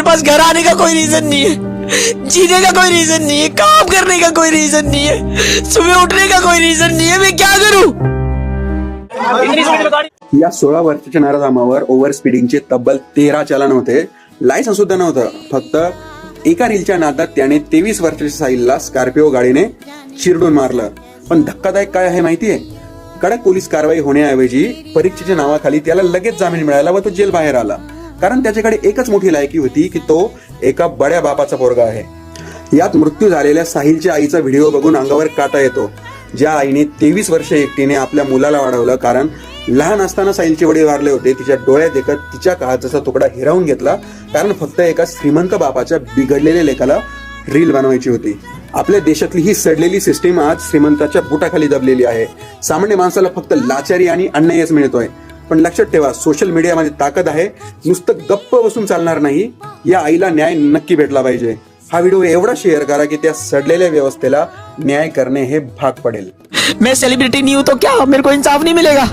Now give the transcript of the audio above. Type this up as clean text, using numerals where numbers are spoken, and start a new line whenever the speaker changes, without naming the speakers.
Pass घर आने का कोई रीजन नहीं है, जीने का कोई रीजन नहीं है, काम करने का कोई रीजन नहीं है, सुबह उठने का कोई रीजन नहीं है, मैं क्या करूं?
या 16 वर्षाच्या नराधामावर ओव्हर स्पीडिंगचे तब्बल 13 चलन होते. लायसन्स सुद्धा नव्हतं. फक्त एका रीलच्या नादात त्याने 23 वर्षाच्या साहिलला स्कॉर्पिओ गाडीने चिरडून मारलं. पण धक्कादायक काय आहे माहितीये, कडक पोलीस कारवाई होण्याऐवजी परीक्षेच्या नावाखाली त्याला लगेच जामीन मिळाला व तो जेल बाहेर आला. कारण त्याच्याकडे एकच मोठी लायकी होती की तो एका बड्या बापाचा पोरगा आहे. यात मृत्यू झालेल्या साहिलच्या आईचा व्हिडिओ बघून अंगावर काटा येतो. ज्या आईने 23 वर्ष एकटीने आपल्या मुलाला वाढवलं, कारण लहान असताना साहिलचे वडील वारले होते. तिच्या डोळ्यात देखत तिच्या काळजाचा तुकडा हिरावून घेतला, कारण फक्त एका श्रीमंत बापाच्या बिघडलेल्या लेखाला रील बनवायची होती. आपल्या देशातली ही सडलेली सिस्टीम आज श्रीमंताच्या बुटाखाली दबलेली आहे. सामान्य माणसाला फक्त लाचारी आणि अन्यायच मिळतोय. पण लक्षात ठेवा, सोशल मीडियामध्ये ताकद आहे, नुसतं गप्प बसून चालणार नाही. या आईला न्याय नक्की भेटला पाहिजे. हा व्हिडिओ एवढा शेअर करा की त्या सडलेल्या व्यवस्थेला न्याय करणे हे भाग पडेल.
मैं सेलिब्रिटी नहीं हूं तो क्या मेरे को इंसाफ नहीं मिलेगा?